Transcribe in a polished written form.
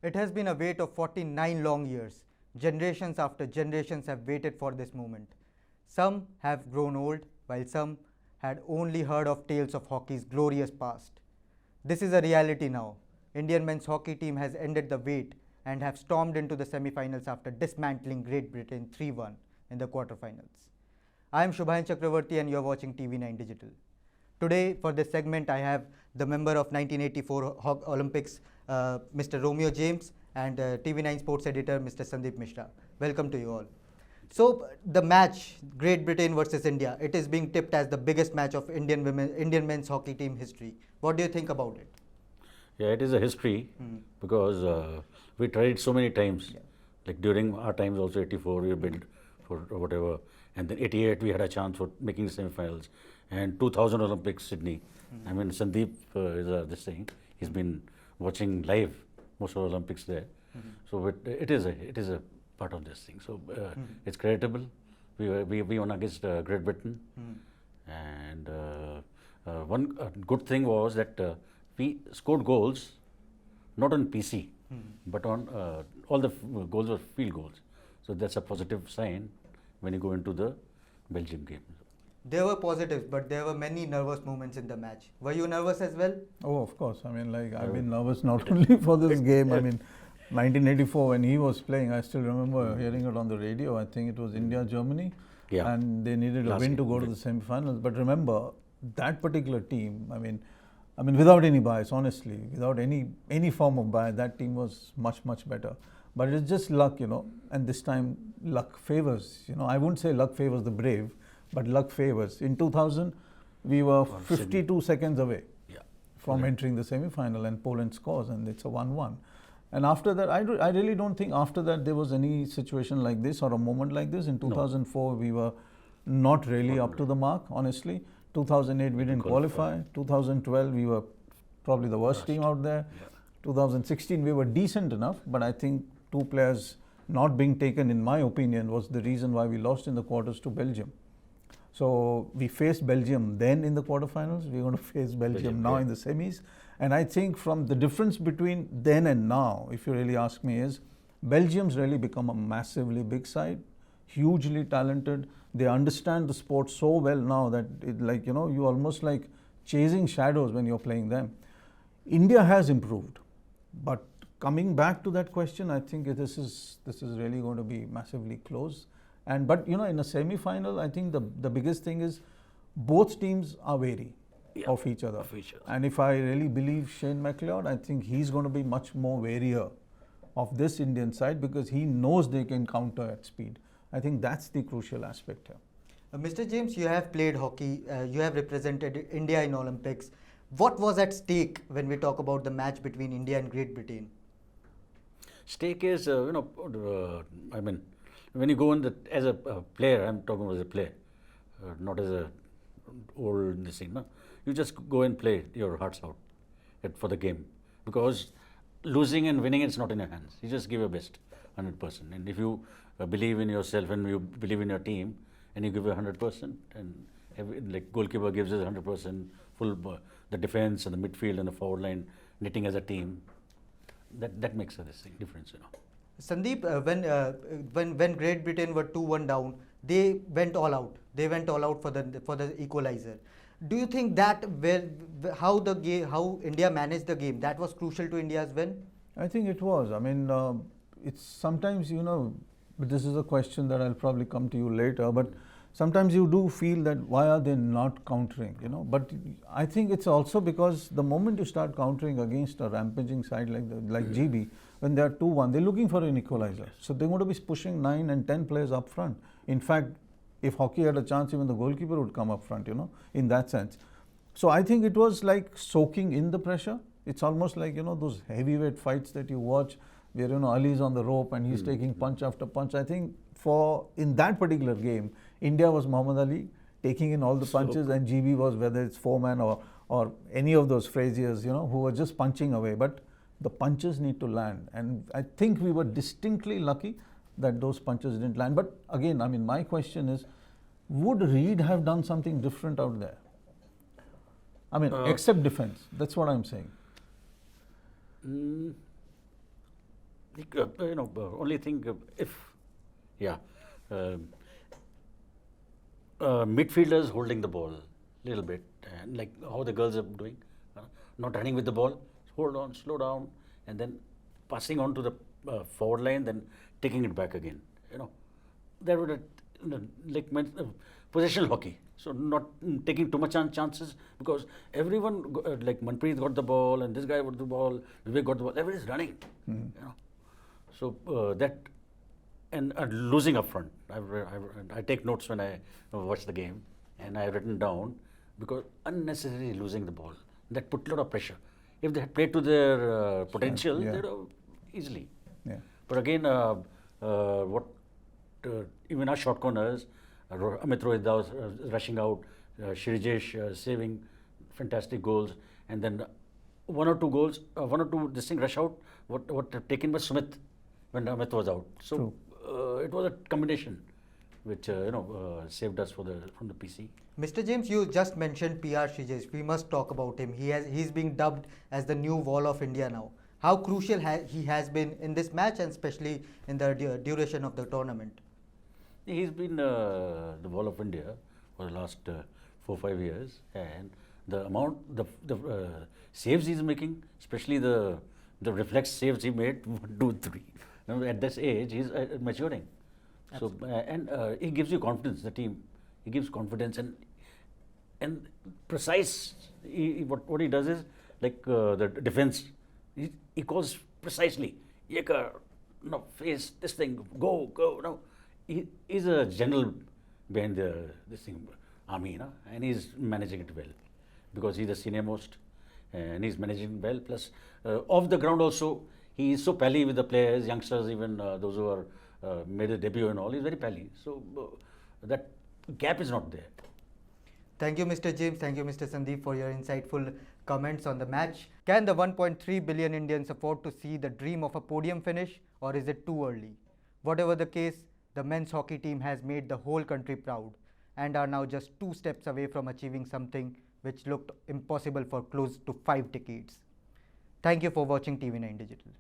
It has been a wait of 49 long years. Generations after generations have waited for this moment. Some have grown old, while some had only heard of tales of hockey's glorious past. This is a reality now. Indian men's hockey team has ended the wait and have stormed into the semi-finals after dismantling Great Britain 3-1 in the quarterfinals. I am Shubhayan Chakravarti and you are watching TV9 Digital. Today for this segment I have the member of 1984 Olympics, Mr. Romeo James, and TV9 sports editor Mr. Sandeep Mishra. Welcome to you all. So the match Great Britain versus India, it is being tipped as the biggest match of Indian men's hockey team history. What do you think about it? Yeah, it is a history because we tried it so many times. Yeah. Like during our times also, 84 we bid for whatever, and then 88 we had a chance for making the semi-finals, and 2000 Olympics Sydney. I mean, Sandeep is this thing. He's been watching live most of the Olympics there. So it is a part of this thing. So it's creditable. We won against Great Britain, and one good thing was that we scored goals not on PC, but on all the goals were field goals. So that's a positive sign when you go into the Belgium game. There were positives, but there were many nervous moments in the match. Were you nervous as well? Oh, of course. I mean, like, I've been nervous not only for this game. I mean, 1984 when he was playing, I still remember hearing it on the radio. I think it was India, Germany. Yeah. And they needed a win to go to the semi-finals. But remember, that particular team, I mean, without any bias, honestly, without any form of bias, that team was much, much better. But it's just luck, and this time luck favors. I wouldn't say luck favors the brave, but luck favors. In 2000, we were 52 seconds away from entering the semi-final, and Poland scores, and it's a 1-1. And after that, I really don't think after that there was any situation like this or a moment like this. In 2004, we were not really up to the mark, honestly. 2008, we didn't qualify. 2012, we were probably the worst team out there. 2016, we were decent enough, but I think two players not being taken, in my opinion, was the reason why we lost in the quarters to Belgium. So we faced Belgium then in the quarterfinals. We're going to face Belgium now in the semis. And I think from the difference between then and now, if you really ask me, is Belgium's really become a massively big side, hugely talented. They understand the sport so well now that you almost like chasing shadows when you're playing them. India has improved, but coming back to that question, I think this is really going to be massively close. But in a semi-final, I think the biggest thing is both teams are wary of each other. And if I really believe Shane McLeod, I think he's going to be much more warier of this Indian side because he knows they can counter at speed. I think that's the crucial aspect here. Mr. James, you have played hockey, you have represented India in Olympics. What was at stake when we talk about the match between India and Great Britain? Stake is, I mean, when you go in as a player, I'm talking about as a player, not as a old this thing. No? You just go and play your hearts out for the game, because losing and winning, it's not in your hands. You just give your best, 100%. And if you believe in yourself and you believe in your team, and you give 100%, and like goalkeeper gives us 100%, full the defense and the midfield and the forward line knitting as a team, that makes this thing difference. Sandeep, when Great Britain were 2-1 down, they went all out. They went all out for the equalizer. Do you think that how India managed the game, that was crucial to India's win? I think it was. I mean, it's sometimes, but this is a question that I'll probably come to you later, but sometimes you do feel that why are they not countering, But I think it's also because the moment you start countering against a rampaging side like GB, when they are 2-1, they're looking for an equalizer. So they're going to be pushing 9 and 10 players up front. In fact, if hockey had a chance, even the goalkeeper would come up front, in that sense. So I think it was like soaking in the pressure. It's almost like, those heavyweight fights that you watch where, Ali's on the rope and he's taking punch after punch. I think in that particular game, India was Muhammad Ali taking in all the punches, and GB was, whether it's Foreman or any of those Fraziers, who were just punching away. But the punches need to land. And I think we were distinctly lucky that those punches didn't land. But again, my question is, would Reed have done something different out there? Except defense. That's what I'm saying. Only thing if, yeah, uh, midfielders holding the ball a little bit, and like how the girls are doing, not running with the ball, hold on, slow down, and then passing on to the forward line, then taking it back again. That would like possession hockey. So not taking too much chances, because everyone like Manpreet got the ball and this guy got the ball, Vivek got the ball. Everybody's running. So that and losing up front. I take notes when I watch the game, and I've written down, because unnecessarily losing the ball, that put a lot of pressure. If they had played to their potential, yeah. they'd have easily. Yeah. But again, even our short corners, Amit Rohit was rushing out, Shirijesh saving fantastic goals, and then one or two this thing rush out. What taken by Sumit when Amit was out. So it was a combination which saved us from the PC. Mr. James, you just mentioned PR Shijesh. We must talk about him. He's being dubbed as the new wall of India now. How crucial he has been in this match, and especially in the duration of the tournament? He's been the wall of India for the last 4-5 years, and the amount, the saves he's making, especially the reflex saves he made 1, 2, 3. At this age, he's maturing. Absolutely. So and he gives you confidence. The team, he gives confidence and precise. What he does is like the defense. He calls precisely. Yeka, no, face this thing. Go. No, he's a general behind this thing, army, and he's managing it well, because he's the senior most, and he's managing well. Plus, off the ground also, he is so pally with the players, youngsters, even those who are made a debut and all. He's very pally. So that gap is not there. Thank you, Mr. James. Thank you, Mr. Sandeep, for your insightful comments on the match. Can the 1.3 billion Indians afford to see the dream of a podium finish, or is it too early? Whatever the case, the men's hockey team has made the whole country proud and are now just 2 steps away from achieving something which looked impossible for close to 5 decades. Thank you for watching TV9 Digital.